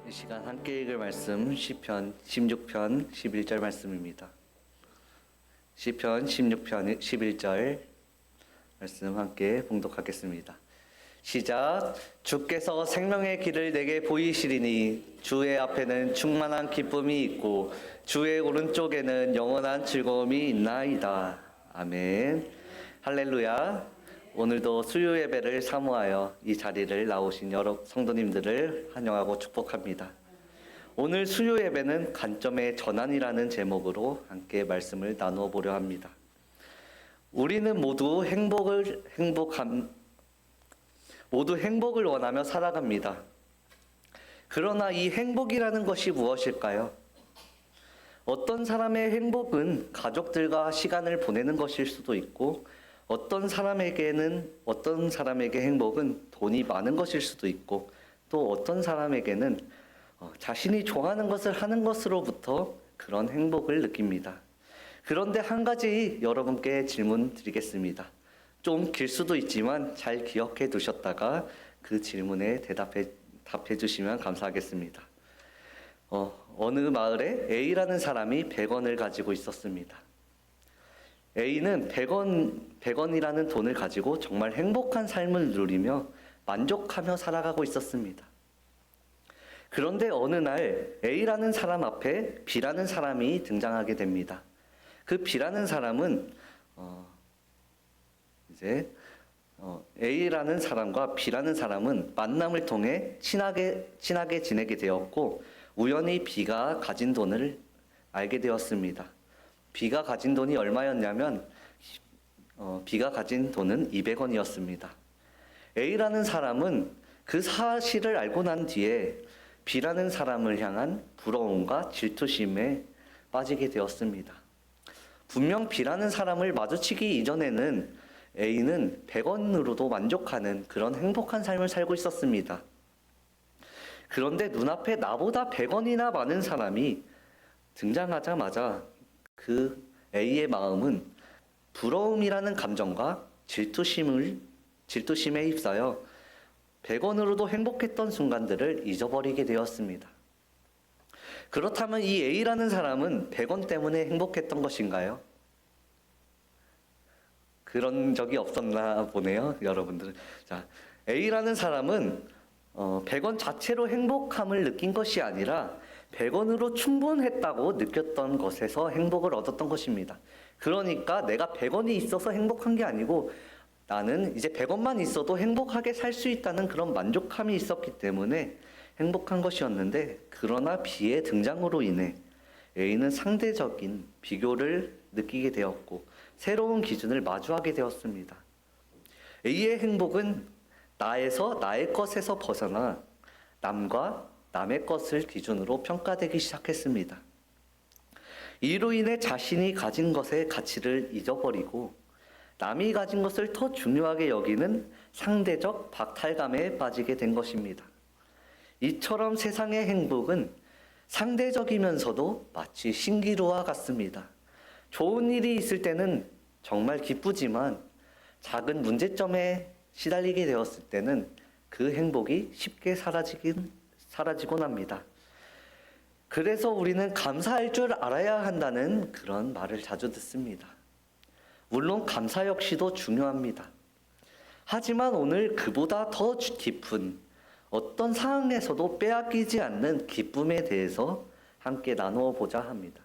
이 시간 함께 읽을 말씀 시편 16편 11절 말씀입니다. 시편 16편 11절 말씀 함께 봉독하겠습니다. 시작. 주께서 생명의 길을 내게 보이시리니 주의 앞에는 충만한 기쁨이 있고 주의 오른쪽에는 영원한 즐거움이 있나이다. 아멘. 할렐루야. 오늘도 수요 예배를 사모하여 이 자리를 나오신 여러 성도님들을 환영하고 축복합니다. 오늘 수요 예배는 관점의 전환이라는 제목으로 함께 말씀을 나누어 보려 합니다. 우리는 모두 행복을 원하며 살아갑니다. 그러나 이 행복이라는 것이 무엇일까요? 어떤 사람의 행복은 가족들과 시간을 보내는 것일 수도 있고, 어떤 사람에게 행복은 돈이 많은 것일 수도 있고, 또 어떤 사람에게는 자신이 좋아하는 것을 하는 것으로부터 그런 행복을 느낍니다. 그런데 한 가지 여러분께 질문 드리겠습니다. 좀 길 수도 있지만 잘 기억해 두셨다가 그 질문에 답해 주시면 감사하겠습니다. 어느 마을에 A라는 사람이 100원을 가지고 있었습니다. A는 100원이라는 돈을 가지고 정말 행복한 삶을 누리며 만족하며 살아가고 있었습니다. 그런데 어느 날 A라는 사람 앞에 B라는 사람이 등장하게 됩니다. 그 B라는 사람은 A라는 사람과 B라는 사람은 만남을 통해 친하게 지내게 되었고, 우연히 B가 가진 돈을 알게 되었습니다. B가 가진 돈이 얼마였냐면 B가 가진 돈은 200원이었습니다. A라는 사람은 그 사실을 알고 난 뒤에 B라는 사람을 향한 부러움과 질투심에 빠지게 되었습니다. 분명 B라는 사람을 마주치기 이전에는 A는 100원으로도 만족하는 그런 행복한 삶을 살고 있었습니다. 그런데 눈앞에 나보다 100원이나 많은 사람이 등장하자마자 그 A의 마음은 부러움이라는 감정과 질투심에 휩싸여 100원으로도 행복했던 순간들을 잊어버리게 되었습니다. 그렇다면 이 A라는 사람은 100원 때문에 행복했던 것인가요? 그런 적이 없었나 보네요, 여러분들. 자, A라는 사람은 100원 자체로 행복함을 느낀 것이 아니라 100원으로 충분했다고 느꼈던 것에서 행복을 얻었던 것입니다. 그러니까 내가 100원이 있어서 행복한 게 아니고, 나는 이제 100원만 있어도 행복하게 살 수 있다는 그런 만족함이 있었기 때문에 행복한 것이었는데, 그러나 B의 등장으로 인해 A는 상대적인 비교를 느끼게 되었고 새로운 기준을 마주하게 되었습니다. A의 행복은 나의 것에서 벗어나 남과 남의 것을 기준으로 평가되기 시작했습니다. 이로 인해 자신이 가진 것의 가치를 잊어버리고 남이 가진 것을 더 중요하게 여기는 상대적 박탈감에 빠지게 된 것입니다. 이처럼 세상의 행복은 상대적이면서도 마치 신기루와 같습니다. 좋은 일이 있을 때는 정말 기쁘지만 작은 문제점에 시달리게 되었을 때는 그 행복이 쉽게 사라지곤 합니다. 그래서 우리는 감사할 줄 알아야 한다는 그런 말을 자주 듣습니다. 물론 감사 역시도 중요합니다. 하지만 오늘 그보다 더 깊은 어떤 상황에서도 빼앗기지 않는 기쁨에 대해서 함께 나누어 보자 합니다.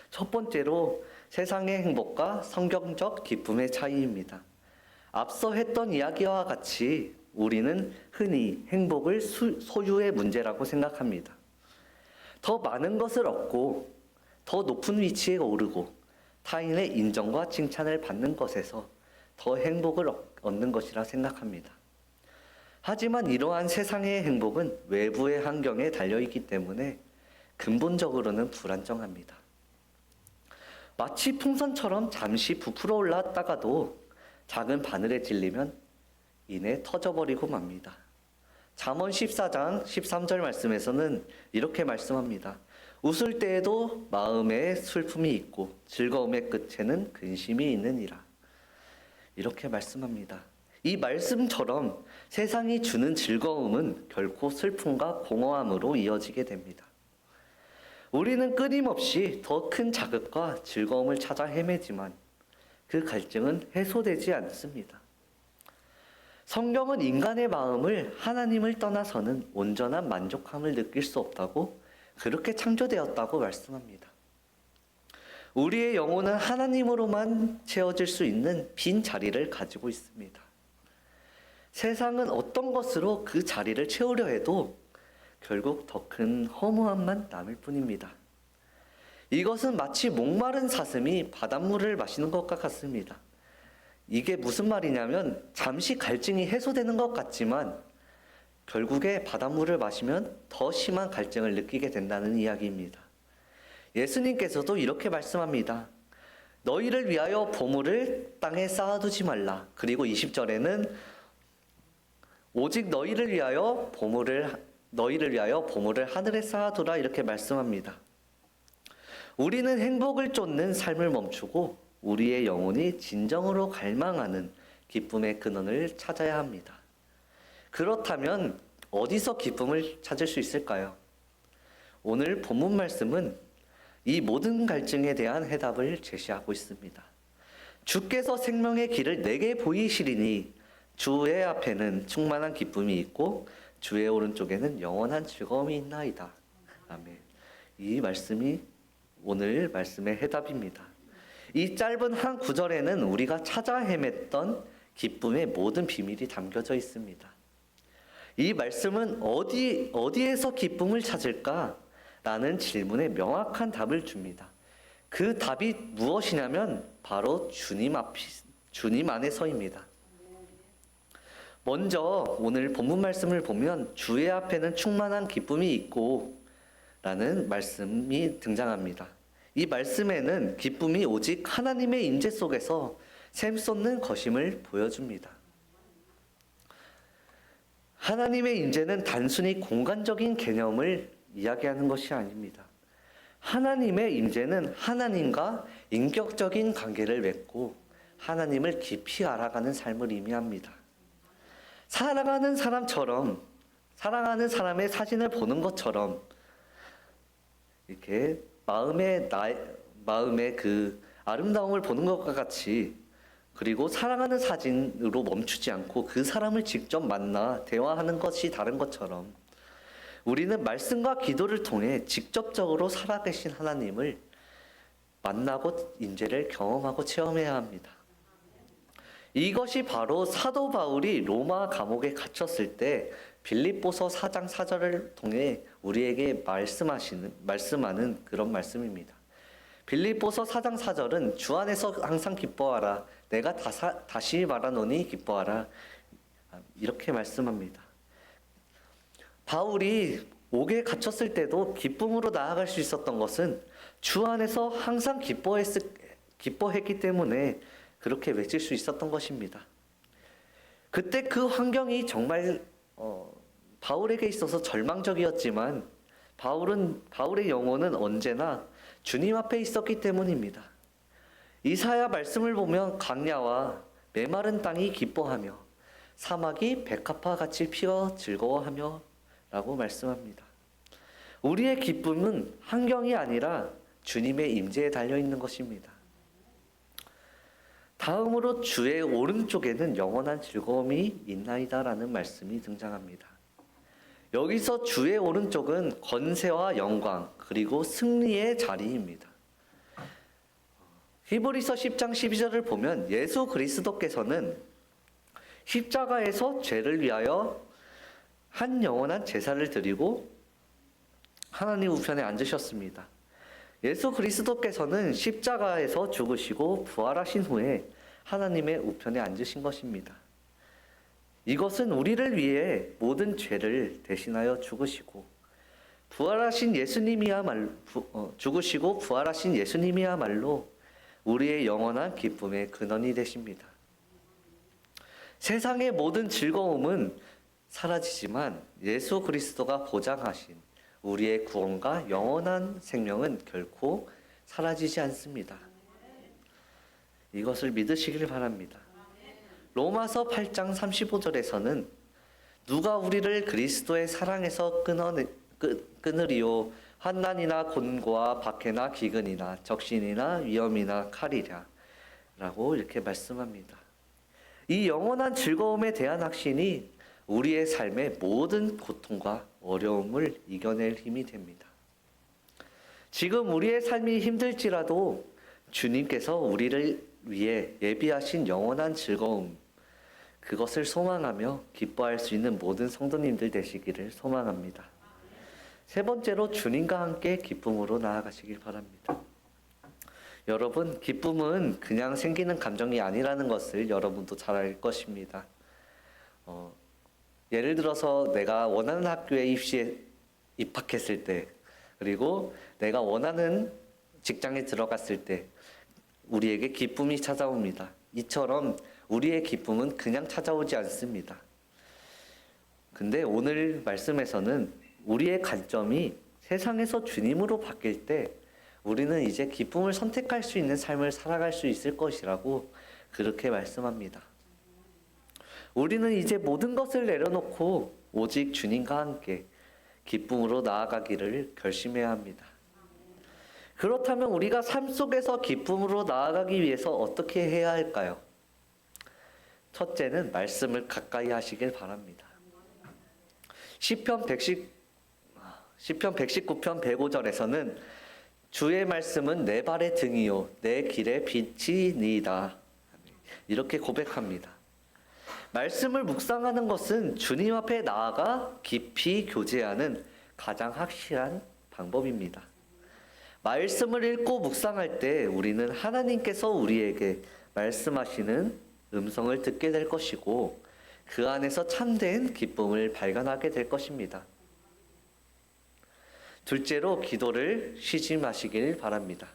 첫 번째로 세상의 행복과 성경적 기쁨의 차이입니다. 앞서 했던 이야기와 같이 우리는 흔히 행복을 소유의 문제라고 생각합니다. 더 많은 것을 얻고 더 높은 위치에 오르고 타인의 인정과 칭찬을 받는 것에서 더 행복을 얻는 것이라 생각합니다. 하지만 이러한 세상의 행복은 외부의 환경에 달려있기 때문에 근본적으로는 불안정합니다. 마치 풍선처럼 잠시 부풀어 올랐다가도 작은 바늘에 찔리면 이내 터져버리고 맙니다. 잠언 14장 13절 말씀에서는 이렇게 말씀합니다. 웃을 때에도 마음에 슬픔이 있고 즐거움의 끝에는 근심이 있느니라. 이렇게 말씀합니다. 이 말씀처럼 세상이 주는 즐거움은 결코 슬픔과 공허함으로 이어지게 됩니다. 우리는 끊임없이 더 큰 자극과 즐거움을 찾아 헤매지만 그 갈증은 해소되지 않습니다. 성경은 인간의 마음을 하나님을 떠나서는 온전한 만족함을 느낄 수 없다고, 그렇게 창조되었다고 말씀합니다. 우리의 영혼은 하나님으로만 채워질 수 있는 빈 자리를 가지고 있습니다. 세상은 어떤 것으로 그 자리를 채우려 해도 결국 더 큰 허무함만 남을 뿐입니다. 이것은 마치 목마른 사슴이 바닷물을 마시는 것과 같습니다. 이게 무슨 말이냐면, 잠시 갈증이 해소되는 것 같지만 결국에 바닷물을 마시면 더 심한 갈증을 느끼게 된다는 이야기입니다. 예수님께서도 이렇게 말씀합니다. 너희를 위하여 보물을 땅에 쌓아두지 말라. 그리고 20절에는 오직 너희를 위하여 보물을 하늘에 쌓아두라, 이렇게 말씀합니다. 우리는 행복을 쫓는 삶을 멈추고 우리의 영혼이 진정으로 갈망하는 기쁨의 근원을 찾아야 합니다. 그렇다면 어디서 기쁨을 찾을 수 있을까요? 오늘 본문 말씀은 이 모든 갈증에 대한 해답을 제시하고 있습니다. 주께서 생명의 길을 내게 보이시리니 주의 앞에는 충만한 기쁨이 있고 주의 오른쪽에는 영원한 즐거움이 있나이다. 아멘. 이 말씀이 오늘 말씀의 해답입니다. 이 짧은 한 구절에는 우리가 찾아 헤맸던 기쁨의 모든 비밀이 담겨져 있습니다. 이 말씀은 어디에서 기쁨을 찾을까? 라는 질문에 명확한 답을 줍니다. 그 답이 무엇이냐면 바로 주님 안에서입니다. 먼저 오늘 본문 말씀을 보면 주의 앞에는 충만한 기쁨이 있고 라는 말씀이 등장합니다. 이 말씀에는 기쁨이 오직 하나님의 임재 속에서 샘솟는 것임을 보여줍니다. 하나님의 임재는 단순히 공간적인 개념을 이야기하는 것이 아닙니다. 하나님의 임재는 하나님과 인격적인 관계를 맺고 하나님을 깊이 알아가는 삶을 의미합니다. 사랑하는 사람의 사진을 보는 것처럼 이렇게 마음의 그 아름다움을 보는 것과 같이, 그리고 사랑하는 사진으로 멈추지 않고 그 사람을 직접 만나 대화하는 것이 다른 것처럼 우리는 말씀과 기도를 통해 직접적으로 살아계신 하나님을 만나고 임재를 경험하고 체험해야 합니다. 이것이 바로 사도 바울이 로마 감옥에 갇혔을 때 빌립보서 4장 4절을 통해 우리에게 말씀하는 그런 말씀입니다. 빌립보서 4장 4절은 주 안에서 항상 기뻐하라. 내가 다시 말하노니 기뻐하라. 이렇게 말씀합니다. 바울이 옥에 갇혔을 때도 기쁨으로 나아갈 수 있었던 것은 주 안에서 항상 기뻐했기 때문에 그렇게 외칠 수 있었던 것입니다. 그때 그 환경이 정말 바울에게 있어서 절망적이었지만 바울의 영혼은 언제나 주님 앞에 있었기 때문입니다. 이사야 말씀을 보면 광야와 메마른 땅이 기뻐하며 사막이 백합화 같이 피어 즐거워하며 라고 말씀합니다. 우리의 기쁨은 환경이 아니라 주님의 임재에 달려있는 것입니다. 다음으로 주의 오른쪽에는 영원한 즐거움이 있나이다 라는 말씀이 등장합니다. 여기서 주의 오른쪽은 권세와 영광 그리고 승리의 자리입니다. 히브리서 10장 12절을 보면 예수 그리스도께서는 십자가에서 죄를 위하여 한 영원한 제사를 드리고 하나님 우편에 앉으셨습니다. 예수 그리스도께서는 십자가에서 죽으시고 부활하신 후에 하나님의 우편에 앉으신 것입니다. 이것은 우리를 위해 모든 죄를 대신하여 죽으시고 죽으시고 부활하신 예수님이야말로 우리의 영원한 기쁨의 근원이 되십니다. 세상의 모든 즐거움은 사라지지만 예수 그리스도가 보장하신 우리의 구원과 영원한 생명은 결코 사라지지 않습니다. 이것을 믿으시길 바랍니다. 로마서 8장 35절에서는 누가 우리를 그리스도의 사랑에서 끊으리요 환난이나 곤고와 박해나 기근이나 적신이나 위험이나 칼이랴 라고 이렇게 말씀합니다. 이 영원한 즐거움에 대한 확신이 우리의 삶의 모든 고통과 어려움을 이겨낼 힘이 됩니다. 지금 우리의 삶이 힘들지라도 주님께서 우리를 위해 예비하신 영원한 즐거움, 그것을 소망하며 기뻐할 수 있는 모든 성도님들 되시기를 소망합니다. 세 번째로 주님과 함께 기쁨으로 나아가시길 바랍니다. 여러분, 기쁨은 그냥 생기는 감정이 아니라는 것을 여러분도 잘 알 것입니다. 예를 들어서 내가 원하는 학교에 입학했을 때, 그리고 내가 원하는 직장에 들어갔을 때 우리에게 기쁨이 찾아옵니다. 이처럼 우리의 기쁨은 그냥 찾아오지 않습니다. 근데 오늘 말씀에서는 우리의 관점이 세상에서 주님으로 바뀔 때 우리는 이제 기쁨을 선택할 수 있는 삶을 살아갈 수 있을 것이라고 그렇게 말씀합니다. 우리는 이제 모든 것을 내려놓고 오직 주님과 함께 기쁨으로 나아가기를 결심해야 합니다. 그렇다면 우리가 삶 속에서 기쁨으로 나아가기 위해서 어떻게 해야 할까요? 첫째는 말씀을 가까이 하시길 바랍니다. 시편 119편 105절에서는 주의 말씀은 내 발의 등이요 내 길의 빛이니이다 이렇게 고백합니다. 말씀을 묵상하는 것은 주님 앞에 나아가 깊이 교제하는 가장 확실한 방법입니다. 말씀을 읽고 묵상할 때 우리는 하나님께서 우리에게 말씀하시는 음성을 듣게 될 것이고 그 안에서 참된 기쁨을 발견하게 될 것입니다. 둘째로 기도를 쉬지 마시길 바랍니다.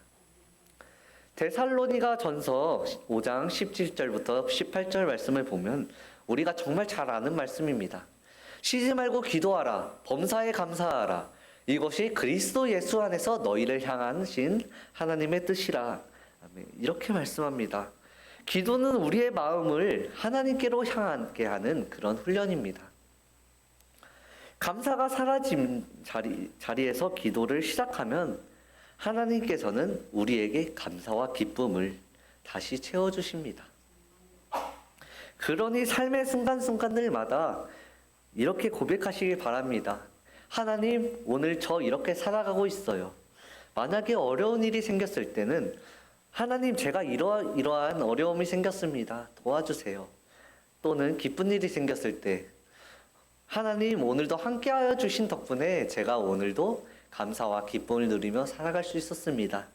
데살로니가 전서 5장 17절부터 18절 말씀을 보면 우리가 정말 잘 아는 말씀입니다. 쉬지 말고 기도하라. 범사에 감사하라. 이것이 그리스도 예수 안에서 너희를 향하신 하나님의 뜻이라. 이렇게 말씀합니다. 기도는 우리의 마음을 하나님께로 향하게 하는 그런 훈련입니다. 감사가 사라진 자리에서 기도를 시작하면 하나님께서는 우리에게 감사와 기쁨을 다시 채워주십니다. 그러니 삶의 순간순간들마다 이렇게 고백하시길 바랍니다. 하나님, 오늘 저 이렇게 살아가고 있어요. 만약에 어려운 일이 생겼을 때는 하나님, 제가 이러한 어려움이 생겼습니다. 도와주세요. 또는 기쁜 일이 생겼을 때 하나님, 오늘도 함께하여 주신 덕분에 제가 오늘도 감사와 기쁨을 누리며 살아갈 수 있었습니다.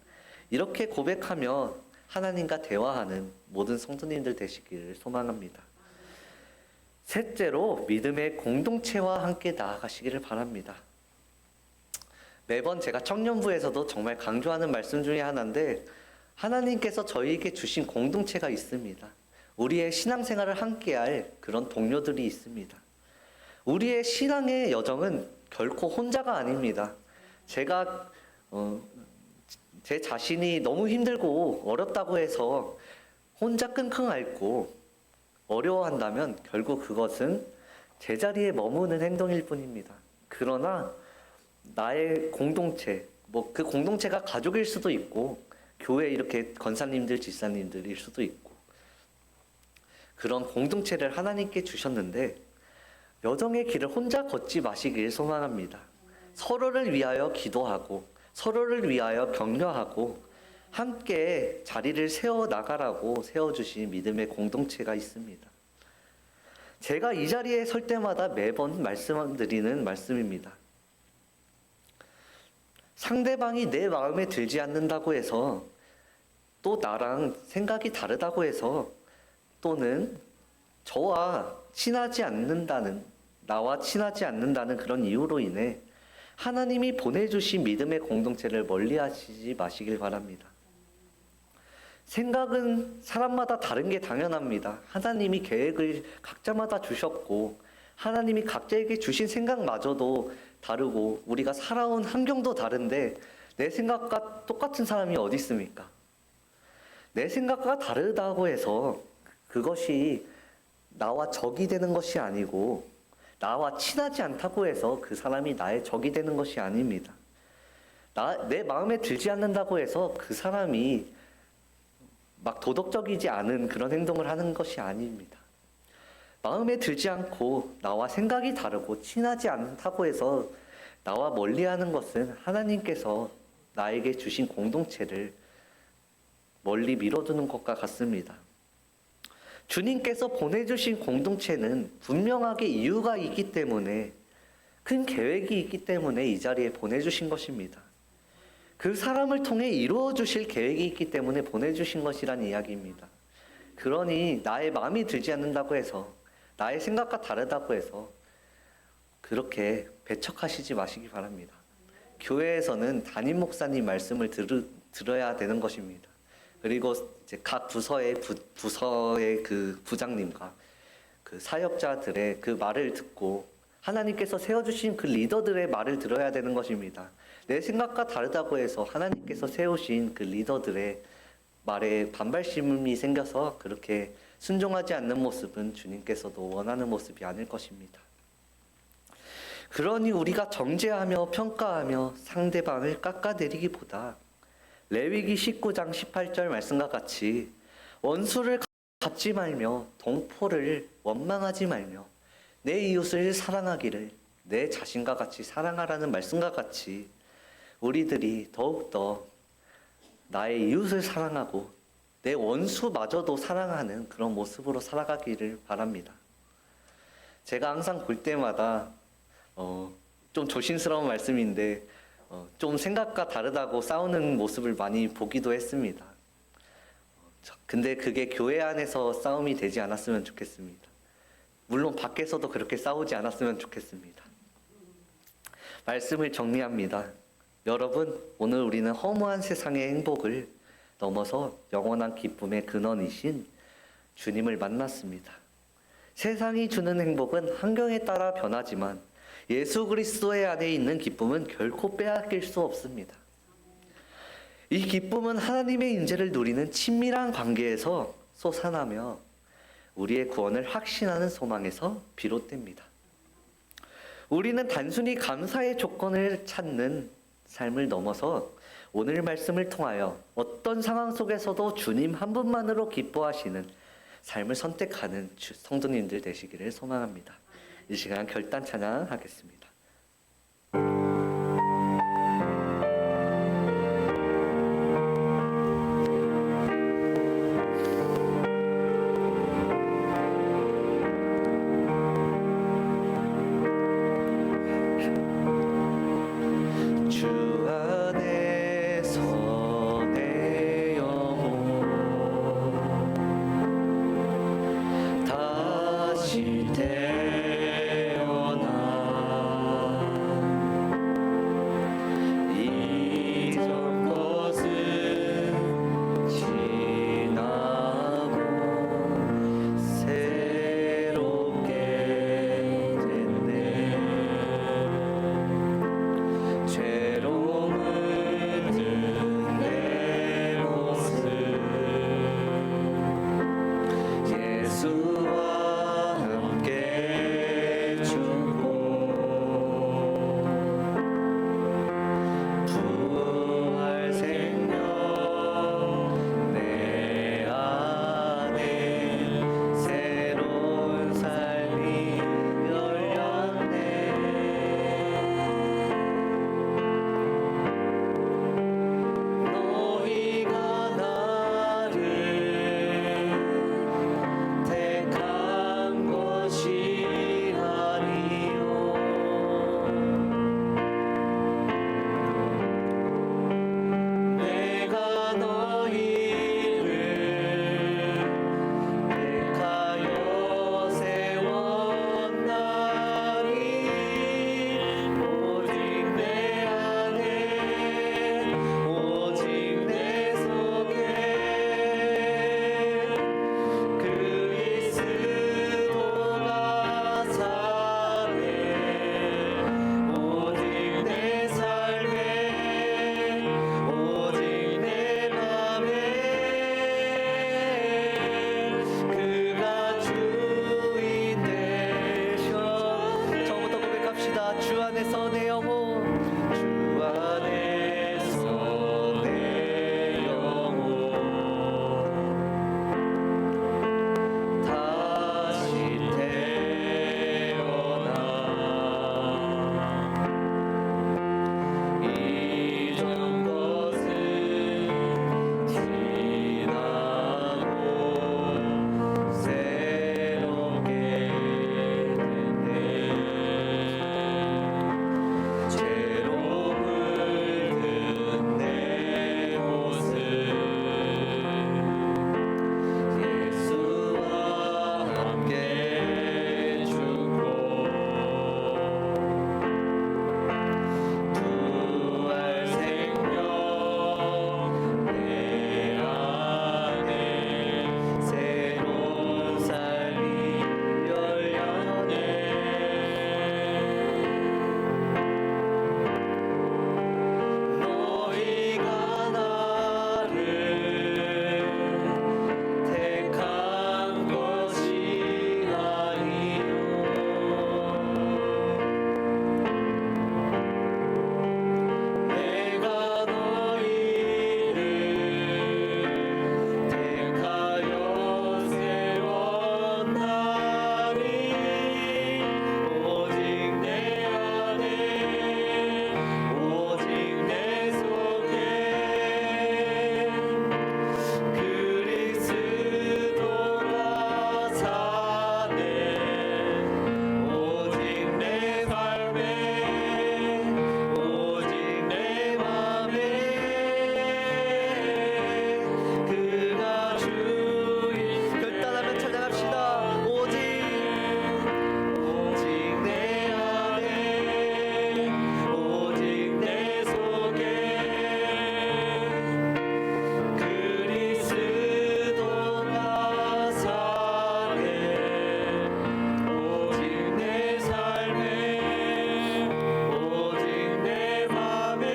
이렇게 고백하며 하나님과 대화하는 모든 성도님들 되시기를 소망합니다. 셋째로 믿음의 공동체와 함께 나아가시기를 바랍니다. 매번 제가 청년부에서도 정말 강조하는 말씀 중에 하나인데 하나님께서 저희에게 주신 공동체가 있습니다. 우리의 신앙생활을 함께할 그런 동료들이 있습니다. 우리의 신앙의 여정은 결코 혼자가 아닙니다. 제가 제 자신이 너무 힘들고 어렵다고 해서 혼자 끙끙 앓고 어려워한다면 결국 그것은 제자리에 머무는 행동일 뿐입니다. 그러나 나의 공동체, 그 공동체가 가족일 수도 있고 교회 이렇게 권사님들, 집사님들일 수도 있고 그런 공동체를 하나님께 주셨는데 여정의 길을 혼자 걷지 마시길 소망합니다. 서로를 위하여 기도하고 서로를 위하여 격려하고 함께 자리를 세워나가라고 세워주신 믿음의 공동체가 있습니다. 제가 이 자리에 설 때마다 매번 말씀드리는 말씀입니다. 상대방이 내 마음에 들지 않는다고 해서 또 나랑 생각이 다르다고 해서 또는 나와 친하지 않는다는 그런 이유로 인해 하나님이 보내주신 믿음의 공동체를 멀리하시지 마시길 바랍니다. 생각은 사람마다 다른 게 당연합니다. 하나님이 계획을 각자마다 주셨고 하나님이 각자에게 주신 생각마저도 다르고 우리가 살아온 환경도 다른데 내 생각과 똑같은 사람이 어디 있습니까? 내 생각과 다르다고 해서 그것이 나와 적이 되는 것이 아니고 나와 친하지 않다고 해서 그 사람이 나의 적이 되는 것이 아닙니다. 내 마음에 들지 않는다고 해서 그 사람이 막 도덕적이지 않은 그런 행동을 하는 것이 아닙니다. 마음에 들지 않고 나와 생각이 다르고 친하지 않다고 해서 나와 멀리하는 것은 하나님께서 나에게 주신 공동체를 멀리 미뤄두는 것과 같습니다. 주님께서 보내주신 공동체는 분명하게 이유가 있기 때문에, 큰 계획이 있기 때문에 이 자리에 보내주신 것입니다. 그 사람을 통해 이루어 주실 계획이 있기 때문에 보내주신 것이란 이야기입니다. 그러니 나의 마음이 들지 않는다고 해서, 나의 생각과 다르다고 해서 그렇게 배척하시지 마시기 바랍니다. 교회에서는 담임 목사님 말씀을 들어야 되는 것입니다. 그리고 이제 각 부서의 그 부장님과 그 사역자들의 그 말을 듣고 하나님께서 세워주신 그 리더들의 말을 들어야 되는 것입니다. 내 생각과 다르다고 해서 하나님께서 세우신 그 리더들의 말에 반발심이 생겨서 그렇게 순종하지 않는 모습은 주님께서도 원하는 모습이 아닐 것입니다. 그러니 우리가 정죄하며 평가하며 상대방을 깎아내리기보다 레위기 19장 18절 말씀과 같이 원수를 갚지 말며 동포를 원망하지 말며 내 이웃을 사랑하기를 내 자신과 같이 사랑하라는 말씀과 같이 우리들이 더욱더 나의 이웃을 사랑하고 내 원수마저도 사랑하는 그런 모습으로 살아가기를 바랍니다. 제가 항상 볼 때마다 좀 조심스러운 말씀인데 좀 생각과 다르다고 싸우는 모습을 많이 보기도 했습니다. 근데 그게 교회 안에서 싸움이 되지 않았으면 좋겠습니다. 물론 밖에서도 그렇게 싸우지 않았으면 좋겠습니다. 말씀을 정리합니다. 여러분, 오늘 우리는 허무한 세상의 행복을 넘어서 영원한 기쁨의 근원이신 주님을 만났습니다. 세상이 주는 행복은 환경에 따라 변하지만 예수 그리스도의 안에 있는 기쁨은 결코 빼앗길 수 없습니다. 이 기쁨은 하나님의 인재를 누리는 친밀한 관계에서 솟아나며 우리의 구원을 확신하는 소망에서 비롯됩니다. 우리는 단순히 감사의 조건을 찾는 삶을 넘어서 오늘 말씀을 통하여 어떤 상황 속에서도 주님 한 분만으로 기뻐하시는 삶을 선택하는 성도님들 되시기를 소망합니다. 이 시간 결단 찬양하겠습니다. 예수와 함께 안에서 내 영혼 주 안에서 내 영혼 다시 태어나 이전 것은 지나고 새롭게 됐네 죄로 물든 내 모습 예수와 함께 죽고 부활 생명 내 안에 새로운 삶이 열려네 너희가 나를 택한 것이 아니요 내가 너희를 택하여 세웠나니 오직 내 안에 오직 내 속에 그리스도가 사네 오직 내 삶에 오직 내 맘에 그가 주인 결단하면 찾아갑시다 오직 내 안에 오직 내 속에 그리스도가 사네 오직 내 삶에 오직 내 맘에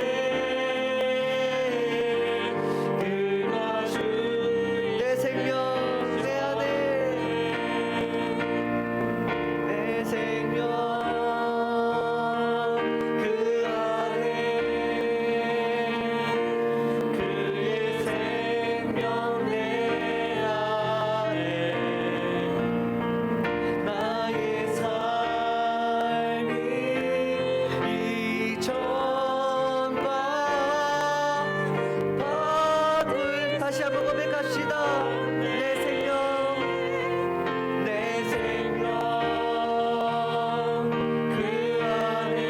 그가 주인 내 생명 내 안에 내 생명 그 안에 그의 생명 내 안에 나의 삶이 이전과 받을 다시 한번 고백합시다 내 생명 내 생명 그 안에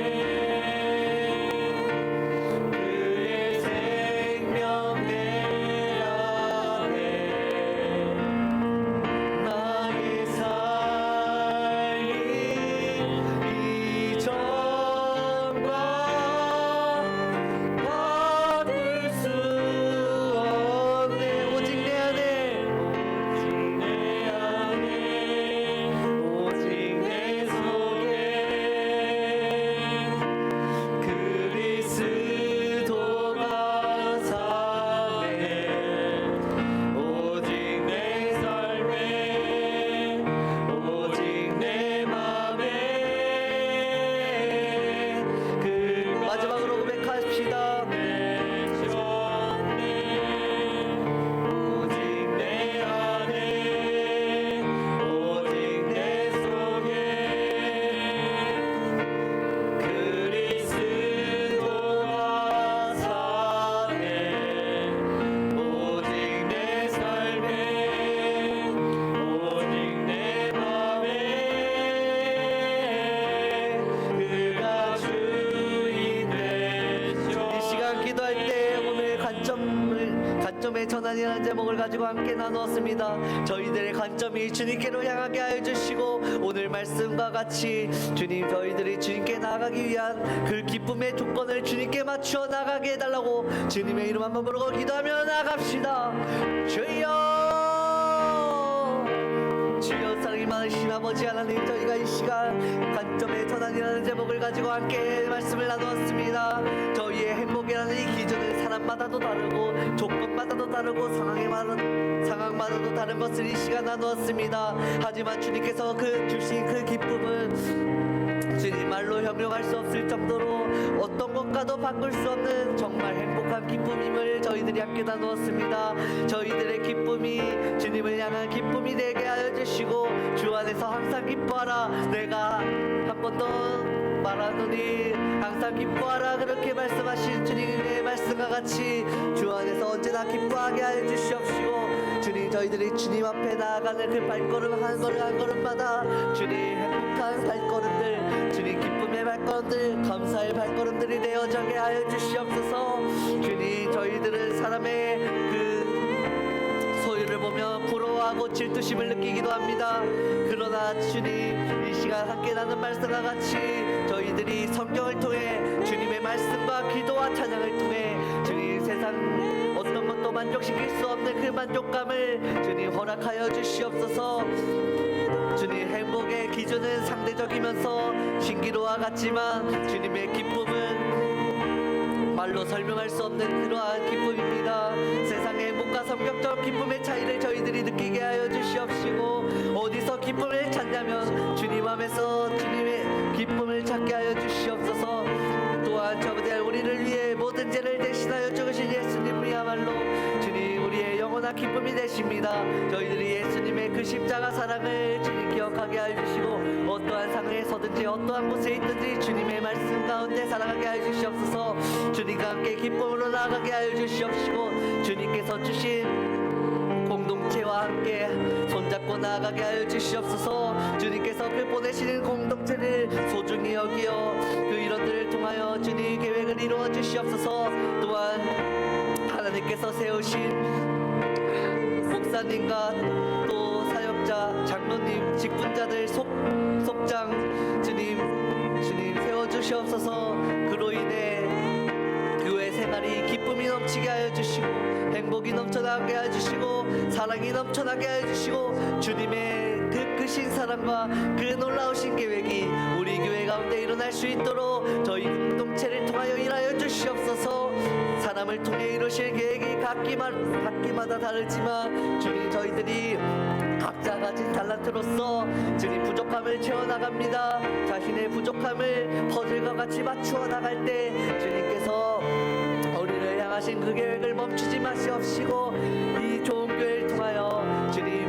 그의 생명 내 안에 나의 삶이 이전과 받을 수 없네 오직 내 안에 오직 내 속에 그리스도가 사네 오직 내 삶에 오직 내 맘에 그 마지막으로 고백하십시다 오직 내 안에 오직 내 속에 그리스도가 사네 오직 내 삶에 오직 내 맘에 그가 주인 되죠 이 시간 기도할 때 오늘 관점의 전환이라는 제목을 가지고 함께 나누었습니다. 저희들의 관점이 주님께로 향하게 하여 주시고 오늘 말씀과 같이 주님 저희들이 주님께 나아가기 위한 그 기쁨의 조건을 주님께 맞추어 나가게 해달라고 주님의 이름 한번 부르고 기도하며 나갑시다. 주여 사랑이 많으신 아버지 하나님 저희가 이 시간 관점의 전환이라는 제목을 가지고 함께 말씀을 나누었습니다. 저희의 행복이라는 이 기준은 사람마다도 다르고 조건마다도 다르고 상황마다도 다른 것을 이 시간 나누었습니다. 하지만 주님께서 그 주신 그 기쁨은 주님 말로 형용할 수 없을 정도로 어떤 것과도 바꿀 수 없는 정말 행복한 기쁨임을 저희들이 함께 나누었습니다. 저희들의 기쁨이 주님을 향한 기쁨이 되게 하여 주시고 주 안에서 항상 기뻐하라. 내가 한 번 더 말하노니 항상 기뻐하라. 그렇게 말씀하신 주님의 말씀과 같이 주 안에서 언제나 기뻐하게 하여 주시옵시고 주님, 저희들이 주님 앞에 나아가는 그 발걸음 한 걸음 한 걸음마다 주님 행복한 발걸음들, 주님 기쁨의 발걸음들, 감사의 발걸음들이 되어져게 하여 주시옵소서. 주님, 저희들은 사람의 그 소유를 보며 부러워하고 질투심을 느끼기도 합니다. 그러나 주님, 이 시간 함께 나눈 말씀과 같이 저희들이 성경을 통해 주님의 말씀과 기도와 찬양을 통해 주님 세상 어떤 것도 만족시킬 수 없는 그 만족감을 주님 허락하여 주시옵소서. 주님, 행복의 기준은 상대적이면서 신기루와 같지만 주님의 기쁨은 말로 설명할 수 없는 그러한 기쁨입니다. 세상의 행복과 성격적 기쁨의 차이를 저희들이 느끼게 하여 주시옵시고 어디서 기쁨을 찾냐면 주님 안에서 주님의 기쁨을 찾게 하여 주시옵소서. 또한 저부대 우리를 위해 모든 죄를 대신하여 죽으신 예수님이야말로 주님 우리의 영원한 기쁨이 되십니다. 저희들이 예수님의 그 십자가 사랑을 주님 기억하게 하여 주시고 어떠한 상황에서든지 어떠한 곳에 있든지 주님의 말씀 가운데 살아가게 하여 주시옵소서. 주님과 함께 기쁨으로 나아가게 하여 주시옵시고 주님께서 주신 공동체와 함께 손잡고 나아가게 하여 주시옵소서. 주님께서 그 보내시는 공동체를 소중히 여기어 그 일원들을 통하여 주님 계획을 이루어 주시옵소서. 또한 하나님께서 세우신 목사님과 또 사역자, 장로님, 직분자들, 속장 주님 세워주시옵소서. 그로 인해 교회 생활이 기쁨이 넘치게 하여 주시고 행복이 넘쳐나게 하여 주시고 사랑이 넘쳐나게 하여 주시고 주님의 그 크신 사랑과 그 놀라우신 계획이 우리 교회 가운데 일어날 수 있도록 저희 공동체를 통하여 일하여 주시옵소서. 사람을 통해 이루실 계획이 각기마다 다르지만 주님, 저희들이 각자 가진 달란트로서 주님 부족함을 채워나갑니다. 자신의 부족함을 퍼즐과 같이 맞추어 나갈 때 주님께서 우리를 향하신 그 계획을 멈추지 마시옵시고 이 좋은 교회를 통하여 주님,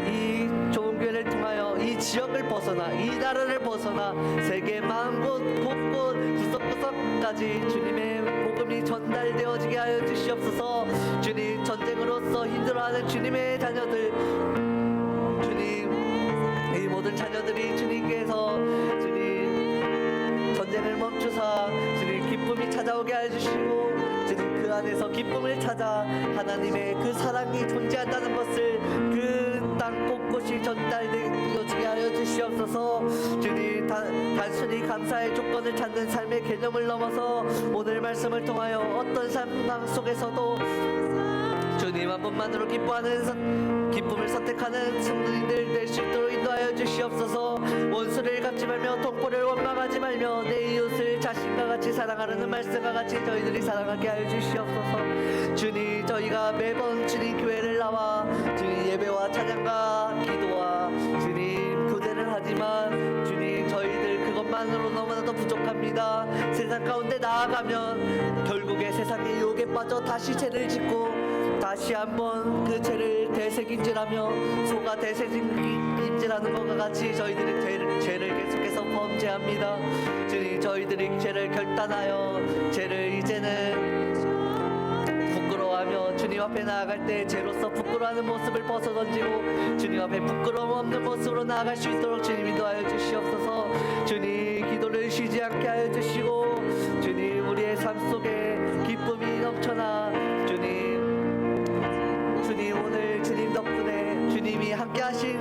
이 좋은 교회를 통하여 이 지역을 벗어나 이 나라를 벗어나 세계 마음 곳곳 구석구석까지 주님의 복음이 전달되어지게 하여 주시옵소서. 주님, 전쟁으로서 힘들어하는 주님의 자녀들, 주님, 이 모든 자녀들이 주님께서 주님 전쟁을 멈추사 주님 기쁨이 찾아오게 해주시고 주님 그 안에서 기쁨을 찾아 하나님의 그 사랑이 존재한다는 것을 그 땅 곳곳이 전달되어지게 하여 주시옵소서. 주님, 단순히 감사의 조건을 찾는 삶의 개념을 넘어서 오늘 말씀을 통하여 어떤 상황 속에서도 주님 한 분만으로 기뻐하는 기쁨을 선택하는 성도님들 될 수 있도록 인도하여 주시옵소서. 원수를 갚지 말며 동포를 원망하지 말며 내 이웃을 자신과 같이 사랑하라는 말씀과 같이 저희들이 사랑하게 하여 주시옵소서. 주님, 저희가 매번 주님 교회를 나와 주님 예배와 찬양과 기도와 주님 교제를 하지만 주님 저희들 그것만으로 너무나도 부족합니다. 세상 가운데 나아가면 결국에 세상의 유혹에 빠져 다시 죄를 짓고 다시 한번 그 죄를 되새김질하며 소가 되새김질하는 것과 같이 저희들이 죄를 계속해서 범죄합니다. 주님, 저희들이 죄를 결단하여 죄를 이제는 부끄러워하며 주님 앞에 나아갈 때 죄로서 부끄러워하는 모습을 벗어던지고 주님 앞에 부끄러움 없는 모습으로 나아갈 수 있도록 주님 인도하여 주시옵소서. 주님, 기도를 쉬지 않게 하여 주시고 주님 우리의 삶 속에 기쁨이 넘쳐나 주님 오늘 주님 덕분에 주님이 함께 하신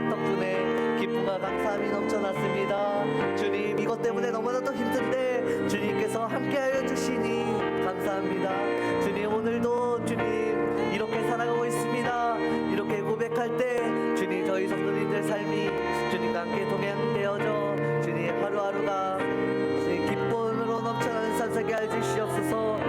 덕분에 기쁨과 감사함이 넘쳐났습니다. 주님, 이것 때문에 너무나도 힘든데 주님께서 함께 하여 주시니 감사합니다. 주님, 오늘도 주님 이렇게 살아가고 있습니다. 이렇게 고백할 때 주님 저희 성도님들 삶이 주님과 함께 동행되어져 주님 하루하루가 주님 기쁨으로 넘쳐나는 삶 살게 해주시옵소서.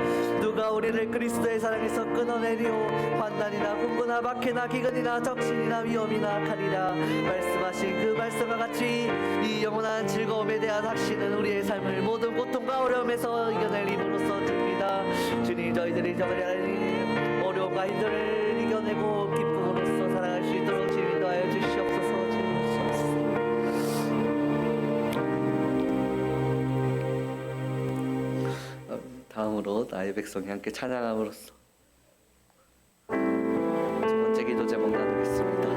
누가 우리를 그리스도의 사랑에서 끊어내리오 환난이나 궁고나 박해나 기근이나 적신이나 위험이나 칼이라 말씀하신 그 말씀과 같이 이 영원한 즐거움에 대한 위대한 확신은 우리의 삶을 모든 고통과 어려움에서 이겨낼 힘으로써 줍니다. 주님, 저희들이 정말 어려움과 힘들을 이겨내고 기쁨으로써 살아갈 수 있도록 주님 인도하여 주시옵소서. 다음으로 나의 백성이 함께 찬양함으로써 첫 번째 기도 제목 나누겠습니다.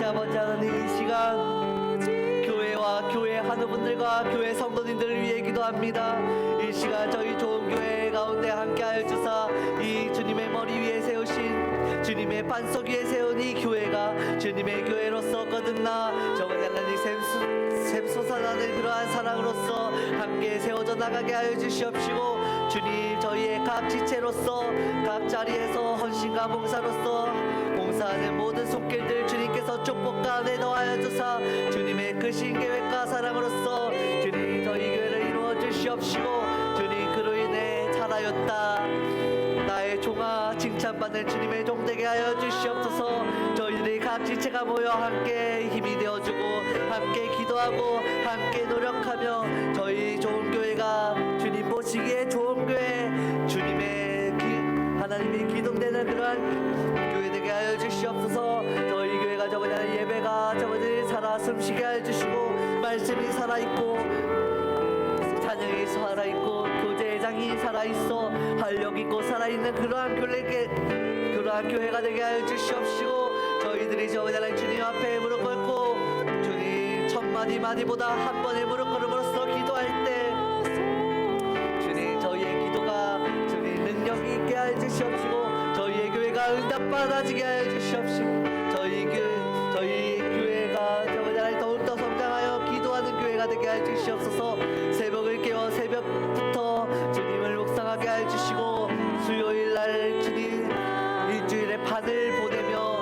아버지 하나님, 이 시간 교회와 교회 하느분들과 교회 성도님들을 위해 기도합니다. 이 시간 저희 좋은 교회 가운데 함께하여 주사 이 주님의 머리 위에 세우신 주님의 반석 위에 세운 이 교회가 주님의 교회로서 거듭나 저번에 하나님 샘솟아나는 그러한 사랑으로서 함께 세워져 나가게 하여 주시옵시고, 주님 저희의 각 지체로서 각 자리에서 헌신과 봉사로서 봉사하는 모든 손길들 주님께서 축복과 내도하여 주사 주님의 크신 계획과 사랑으로서 주님 저희 교회를 이루어 주시옵시고, 주님 그로 인해 잘하였다 나의 종아 칭찬받는 주님의 종 되게 하여 주시옵소서. 저희들이 각 지체가 모여 함께 힘이 되어주고 함께 기도하고 함께 노력하며 저희 좋은 교회가 주님 보시기에 좋은 교회, 주님의 하나님이 기둥되는 그러한 교회 되게 하여 주시옵소서. 저희 교회가 저번에 예배가 저번에 살아 숨쉬게 하여 주시고, 말씀이 살아있고 찬양이 살아있고 교제장이 살아있어 활력있고 살아있는 그러한 교회가 되게 하여 주시옵시고, 저희들이 저번에 주님 앞에 무릎 꿇고 주님 천마디 마디보다 한 번의 무릎 꿇음으로써 기도할 때 주님 저희의 기도가 주님 능력이 있게 하여 주시옵시고, 저희의 교회가 응답받아지게 하여 주시옵시고, 저희 교회가 저번에 더욱더 성장하여 기도하는 교회가 되게 하여 주시옵소서. 새벽을 깨워 새벽부터 주님을 묵상하게 하여 주시고, 수요일날 주님 일주일에 반을 보내며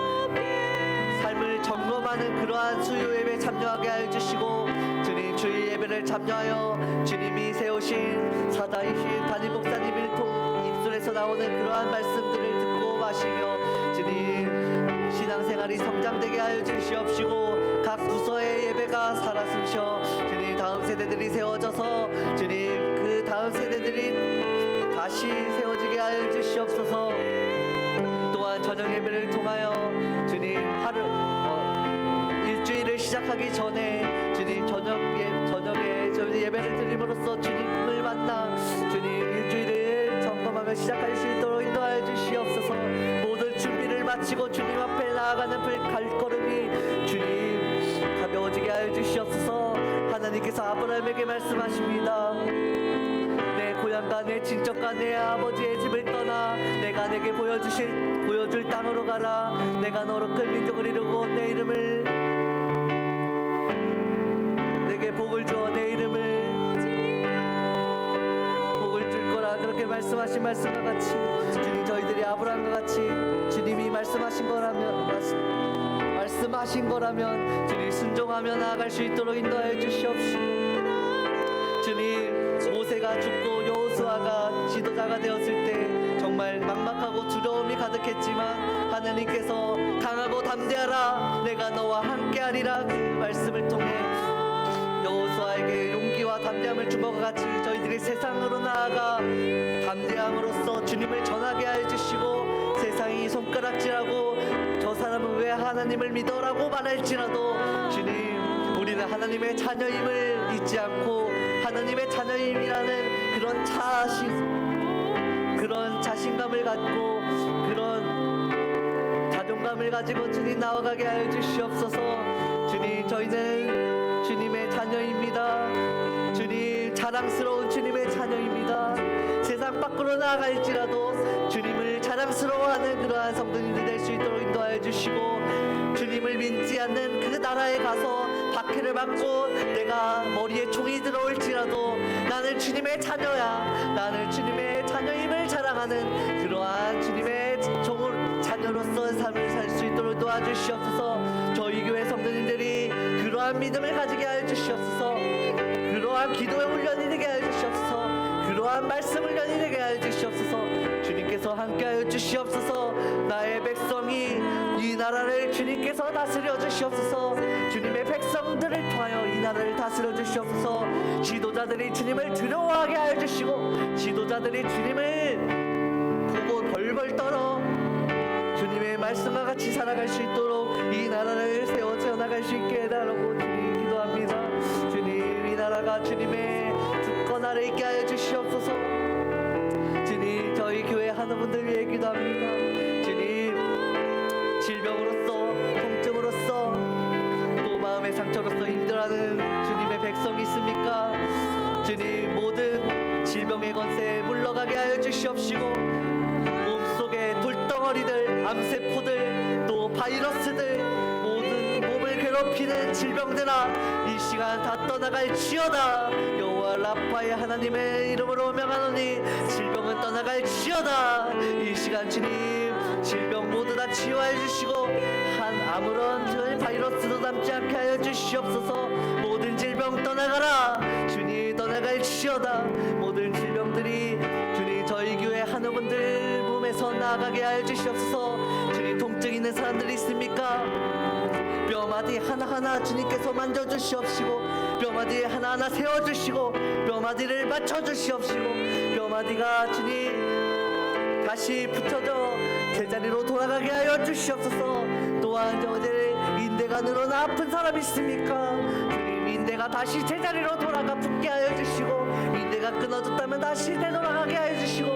삶을 점검하는 그러한 수요 예배 참여하게 하여 주시고, 주님 주일 예배를 참여하여 주님이 세우신 사다이신 담임 목사님을 입술에서 나오는 그러한 말씀들을 듣고 마시며 주님 신앙생활이 성장되게 하여 주시옵시고, 각 부서의 예배가 살아 숨쉬어 주님 다음 세대들이 세워져서 주님 그 다음 세대들이 다시 세워지게 하여 주시옵소서. 또한 저녁 예배를 통하여 주님 일주일을 시작하기 전에 주님 저녁에 저희 예배를 드림으로써 주님을 만나 주님 일주일을 점검하며 시작할 수 있도록 인도하여 주시옵소서. 모든 준비를 마치고 주님 앞에 나아가는 발걸음이 주님 가벼워지게 하여 주시옵소서. 하나님께서 아브라함에게 말씀하십니다. 내 고향과 내 친척과 내 아버지의 집을 떠나 내가 내게 보여줄 땅으로 가라. 내가 너로 큰 민족을 이루고 내 이름을 내게 복을 주어 내 이름을 복을 줄 거라. 그렇게 말씀하신 말씀과 같이 주님 저희들이 아브라함과 같이 주님이 말씀하신 거라면 주님 순종하며 나아갈 수 있도록 인도하여 주시옵시고, 주님 모세가 죽고 여호수아가 지도자가 되었을 때 정말 막막하고 두려움이 가득했지만 하나님께서 강하고 담대하라 내가 너와 함께하리라 그 말씀을 통해 여호수아에게 용기와 담대함을 준 것과 같이 저희들이 세상으로 나아가 담대함으로써 주님을 전하게 하여 주시고, 세상이 손가락질하고 저 사람은 왜 하나님을 믿어라고 말할지라도 주님 우리는 하나님의 자녀임을 잊지 않고 하나님의 자녀임이라는 그런 자신감을 갖고 그런 자존감을 가지고 주님 나아가게 하여 주시옵소서. 주님 저희는 주님의 자녀입니다. 주님 자랑스러운 주님의 자녀입니다. 세상 밖으로 나아갈지라도 주님을 자랑스러워하는 그러한 성도님들 될 수 있도록 인도하여 주시고, 주님을 믿지 않는 그 나라에 가서 박해를 받고 내가 머리에 총이 들어올지라도 나는 주님의 자녀야, 나는 주님의 자녀임을 자랑하는 그러한 주님의 자녀로서의 삶을 살 수 있도록 도와주시옵소서. 저희 교회 성도님들이 그러한 믿음을 가지게 하여 주시옵소서. 그러한 기도의 훈련이 되게 하여 주시옵소서. 그러한 말씀 훈련이 되게 하여 주시옵소서. 주님께서 함께하여 주시옵소서. 나의 백성이 이 나라를 주님께서 다스려 주시옵소서. 주님의 백성들을 통하여 이 나라를 다스려 주시옵소서. 지도자들이 주님을 두려워하게 하여 주시고, 지도자들이 주님을 보고 벌벌 떨어 주님의 말씀과 같이 살아갈 수 있도록 이 나라를 세워져 나갈 수 있게 해달라고 주님 기도합니다. 주님 이 나라가 주님의 주권 아래 있게 하여 주시옵소서. 주님 저희 교회 하는 분들 위해 기도합니다. 주님 질병으로서 통증으로서 주시옵시고 몸속에 돌덩어리들, 암세포들, 또 바이러스들, 모든 몸을 괴롭히는 질병들아 이 시간 다 떠나갈지어다. 여호와 라파의 하나님의 이름으로 명하노니 질병은 떠나갈지어다. 이 시간 주님 질병 모두 다 치유하여 주시고 아무런 바이러스도 남지 않게 하여 주시옵소서. 모든 질병 떠나가라. 주님 떠나갈지어다. 모든 질병들이 주님 저희 교회 한우분들 몸에서 나가게 하여 주시옵소서. 주님 통증 있는 사람들이 있습니까? 뼈마디 하나하나 주님께서 만져주시옵시고 뼈마디 하나하나 세워주시고 뼈마디를 맞춰주시옵시고 뼈마디가 주님 다시 붙여져 제자리로 돌아가게 하여 주시옵소서. 또한 어제 인대가 늘어나 아픈 사람 있습니까? 주님 인대가 다시 제자리로 돌아가 붙게 하여 주시고 인대가 끊어졌다면 다시 되돌아가게 하여 주시고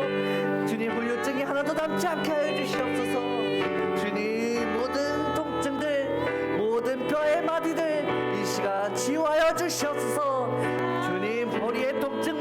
주님 후유증이 하나도 남지 않게 하여 주시옵소서. 주님 모든 통증들 모든 뼈의 마디들 이 시간 치유하여 주시옵소서. 주님 머리의 통증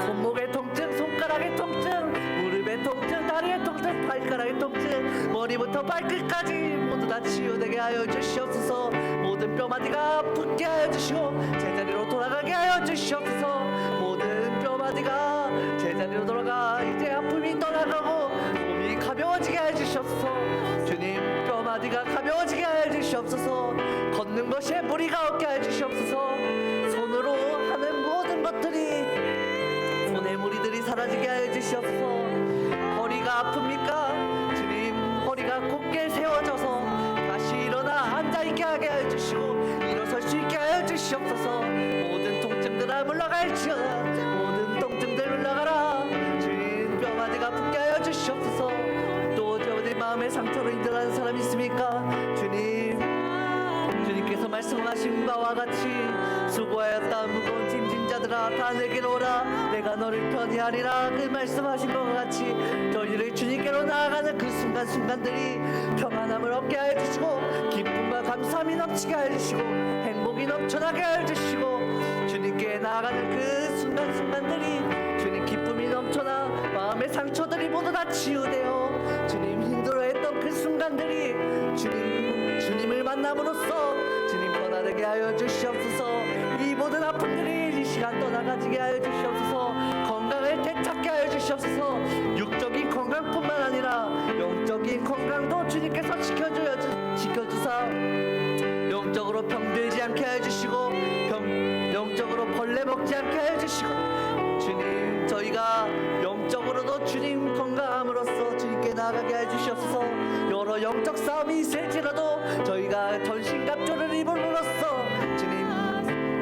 손목의 통증 손가락의 통증 무릎의 통증 다리의 통증 발가락의 통증 머리부터 발끝까지 모두 다 치유되게 하여 주시옵소서. 모든 뼈마디가 붙게 하여 주시고 제자리로 돌아가게 하여 주시옵소서. 모든 뼈마디가 제자리로 돌아가 이제 아픔이 떠나가고 몸이 가벼워지게 하여 주시옵소서. 주님 뼈마디가 가벼워지게 하여 주시옵소서. 걷는 것에 무리가 없게 하여 주시옵소서. 손으로 하는 모든 것들이 손의 무리들이 사라지게 하여 주시옵소서. 허리가 아픕니까? 주님 허리가 곧게 세워져서 다시 일어나 앉아있게 하게 하여 주시고 일어설 수 있게 하여 주시옵소서. 모든 통증들아 물러갈지어다. 모든 통증들 물러가라. 주님 뼈마디가 붙게 하여 주시옵소서. 또 어디 마음의 상처로 힘들어하는 사람 있습니까? 주님께서 말씀하신 바와 같이 수고하였다 무거운 짐진 자들아 다 내게로 오라 내가 너를 편히하리라. 그 말씀하신 바와 같이 저희를 주님께로 나아가는 그 순간순간들이 평안함을 얻게 하여 주시고 기쁨과 감사함이 넘치게 하여 주시고 행복이 넘쳐나게 하여 주시고 주님께 나아가는 그 순간순간들이 주님 기쁨이 넘쳐나 마음의 상처들이 모두 다 치유되어 주님 힘들어했던 그 순간들이 주님을 만남으로써 주님 편안하게 하여 주시옵소서. 이 모든 아픔들이 이 시간 떠나가지게 하여 주시옵소서. 건강을 되찾게 하여 주시옵소서. 육적인 건강뿐만 아니라 영적인 건강도 주님께서 지켜주사 영적으로 병들지 않게 하여 주시고 영적으로 벌레 먹지 않게 하여 주시고 주님 저희가 영적으로도 주님 건강함으로써 주님께 나아가게 하여 주시옵소서. 여러 영적 싸움이 있을지라도 저희가 전신갑주를 입음으로써 주님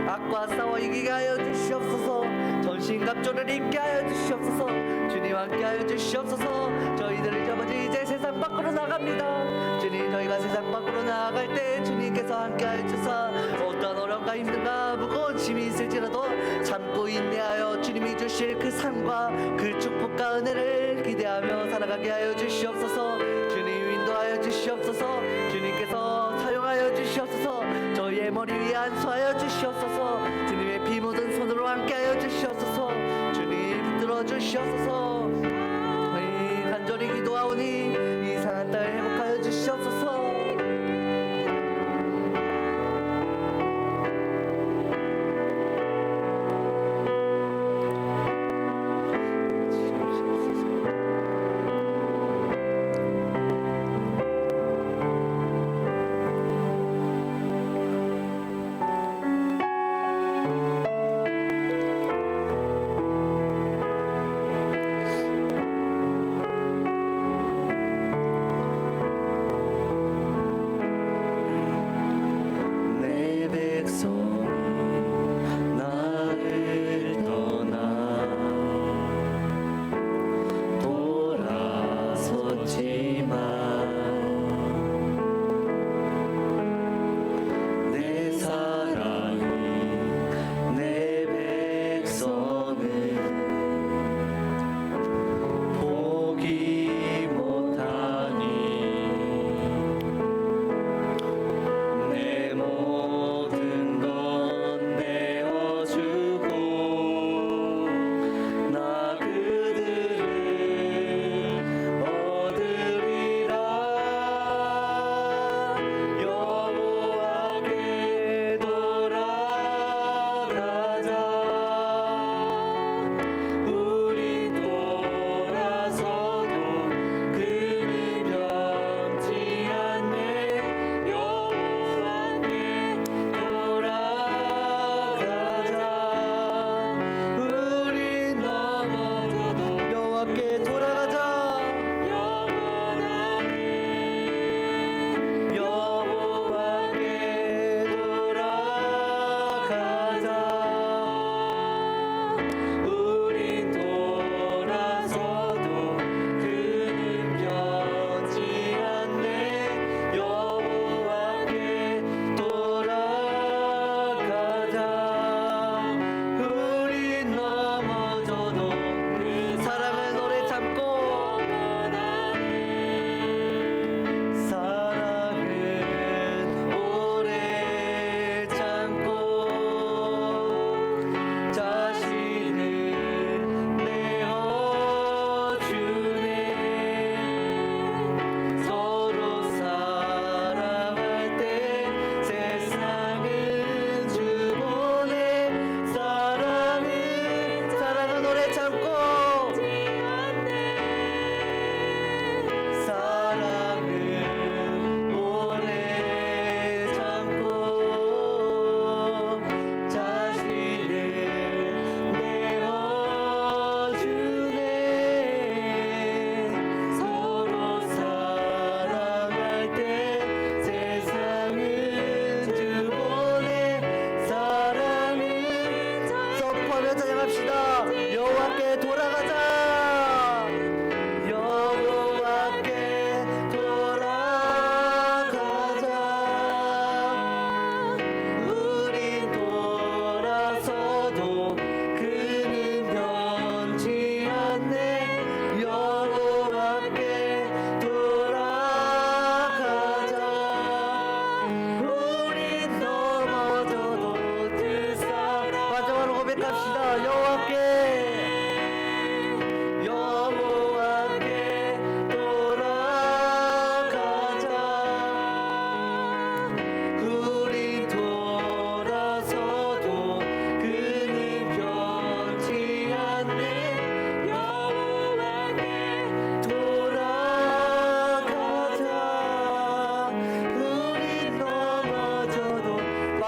악과 싸워 이기게 하여 주시옵소서. 전신갑주를 입게 하여 주시옵소서. 주님 함께 하여 주시옵소서. 저희들을 저버지 이제 세상 밖으로 나갑니다. 주님 저희가 세상 밖으로 나아갈 때 주님께서 함께 하여 주사 어떤 어려움과 힘든가 무거운 짐이 있을지라도 참고 인내하여 주님이 주실 그 상과 그 축복과 은혜를 기대하며 살아가게 하여 주시옵소서. 주님 인도하여 주시옵소서. 주님께서 사용하여 주시옵소서. 저희의 머리 위에 안수하여 주시옵소서. 주님의 피 묻은 손으로 함께 하여 주시옵소서. 주님 붙들어 주시옵소서. 간절히 기도하오니 이 상한 땅을 회복하여 주시옵소서.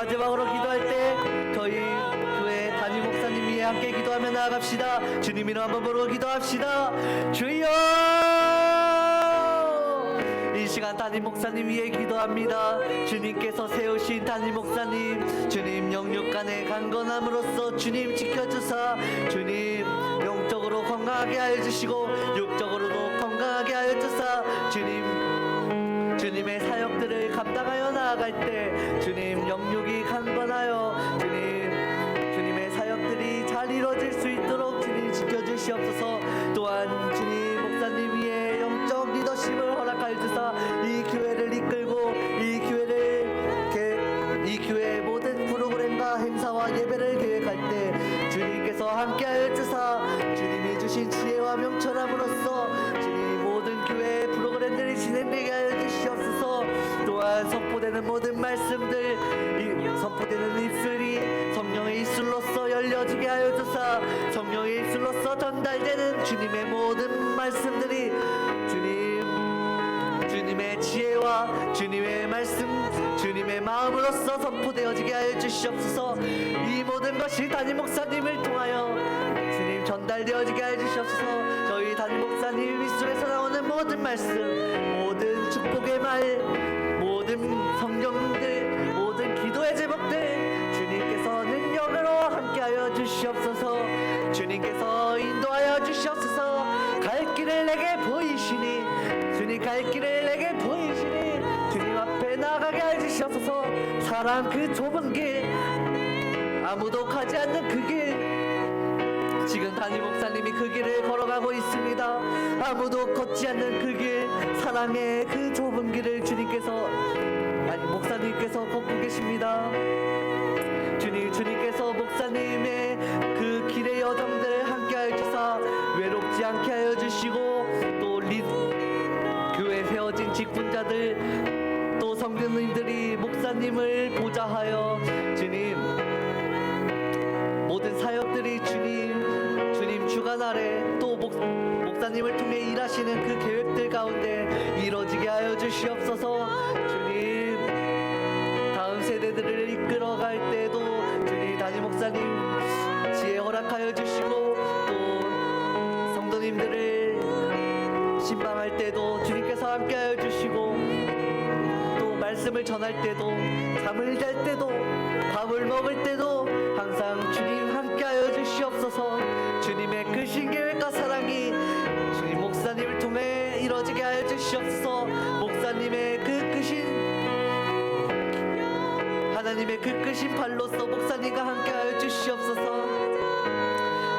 마지막으로 기도할 때 저희 교회 담임 목사님 위해 함께 기도하며 나아갑시다. 주님 이름 한번 부르고 기도합시다. 주여! 이 시간 담임 목사님 위해 기도합니다. 주님께서 세우신 담임 목사님, 주님 영육간의 강건함으로써 주님 지켜주사 주님 영적으로 건강하게 하여 주시고 육적으로도 건강하게 하여 주사 주님의 사역들을 감당하여 나아갈 때 주님 영육이 강건하여 주님의 사역들이 잘 이루어질 수 있도록 주님 지켜주시옵소서. 또한 주님 목사님 위에 영적 리더십을 허락하여 주사 이 교회를 이끌고 이 교회의 모든 프로그램과 행사와 예배를 계획할 때 주님께서 함께하여 주사 주님이 주신 지혜와 명철함으로써 주님 모든 교회의 프로그램들이 진행되게 하여 주시옵소서. 또한 선포되는 모든 말씀들 선포되는 입술이 성령의 입술로서 열려지게 하여 주사 성령의 입술로서 전달되는 주님의 모든 말씀들이 주님의 지혜와 주님의 말씀 주님의 마음으로서 선포되어지게 하여 주시옵소서. 이 모든 것이 담임 목사님을 통하여 주님 전달되어지게 하여 주시옵소서. 저희 담임 목사님 입술에서 나오는 모든 말씀 모든 축복의 말 모든 성경들 모든 기도의 제목들 주님께서 능력으로 함께하여 주시옵소서. 주님께서 인도하여 주시옵소서. 갈 길을 내게 보이시니 주님 갈 길을 내게 보이시니 주님 앞에 나가게 해주시옵소서. 사랑 그 좁은 길 아무도 가지 않는 그 길 지금 담임 목사님이 그 길을 걸어가고 있습니다. 아무도 걷지 않는 그 길 사랑의 그 좁은 길을 목사님께서 걷고 계십니다. 주님께서 목사님의 그 길의 여정들 함께 하여 주사 외롭지 않게 하여 주시고 또 교회 세워진 직분자들 또 성도님들이 목사님을 보좌하여 주님 모든 사역들이 주님 주관 아래 또 목사님을 통해 일하시는 그 계획들 가운데 이루어지게 하여 주시옵소서. 주님 다음 세대들을 이끌어갈 때도 주님 담임 목사님 지혜 허락하여 주시고 또 성도님들을 신방할 때도 주님께서 함께하여 주시고 또 말씀을 전할 때도 잠을 잘 때도 밥을 먹을 때도 항상 주님 함께하여 주시옵소서. 주님의 크신 계획과 사랑이 주님 목사님을 통해 이루어지게 하여 주시옵소서. 목사님의 그 크신 하나님의 그 크신 발로서 목사님과 함께하여 주시옵소서.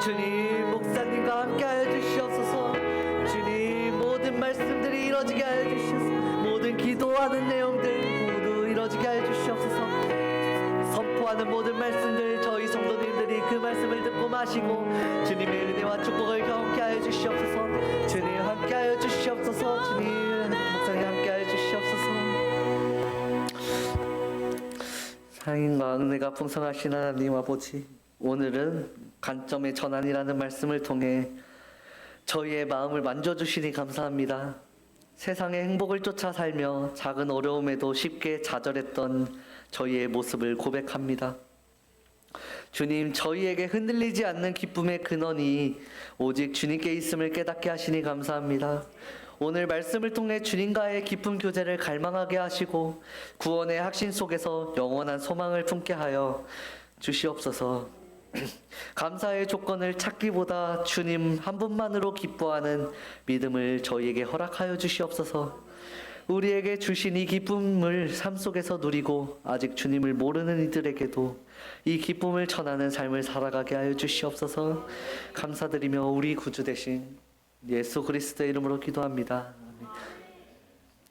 주님 목사님과 함께하여 주시옵소서. 주님 모든 말씀들이 이루어지게 하여 주시옵소서. 모든 기도하는 내용들 모두 이루어지게 하여 주시옵소서. 선포하는 모든 말씀들 저희 성도님들이 그 말씀을 듣고 마시고 주님의 은혜와 축복을 경험케 하여 주시옵소서. 주님 함께하여 주시옵소서. 주님 목사님 함께하여 주시옵소서. 사랑과 은혜가 풍성하신 하나님 아버지, 오늘은 관점의 전환이라는 말씀을 통해 저희의 마음을 만져주시니 감사합니다. 세상의 행복을 쫓아 살며 작은 어려움에도 쉽게 좌절했던 저희의 모습을 고백합니다. 주님, 저희에게 흔들리지 않는 기쁨의 근원이 오직 주님께 있음을 깨닫게 하시니 감사합니다. 오늘 말씀을 통해 주님과의 깊은 교제를 갈망하게 하시고 구원의 확신 속에서 영원한 소망을 품게 하여 주시옵소서. 감사의 조건을 찾기보다 주님 한 분만으로 기뻐하는 믿음을 저희에게 허락하여 주시옵소서. 우리에게 주신 이 기쁨을 삶 속에서 누리고 아직 주님을 모르는 이들에게도 이 기쁨을 전하는 삶을 살아가게 하여 주시옵소서. 감사드리며 우리 구주 되신 예수 그리스도의 이름으로 기도합니다.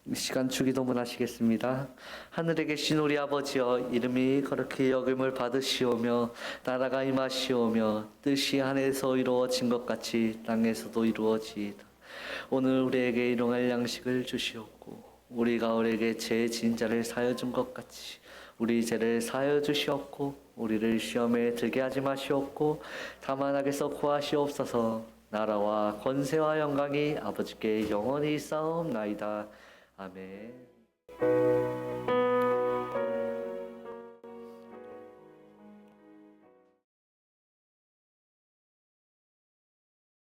이 시간 주기도문 하시겠습니다. 하늘에 계신 우리 아버지여, 이름이 거룩히 여김을 받으시오며 나라가 임하시오며 뜻이 하늘에서 이루어진 것 같이 땅에서도 이루어지이다. 오늘 우리에게 일용할 양식을 주시옵고 우리가 우리에게 죄 지은 자를 사하여 준 것 같이 우리 죄를 사하여 주시옵고 우리를 시험에 들게 하지 마시옵고 다만 악에서 구하시옵소서. 나라와 권세와 영광이 아버지께 영원히 있사옵나이다. 아멘.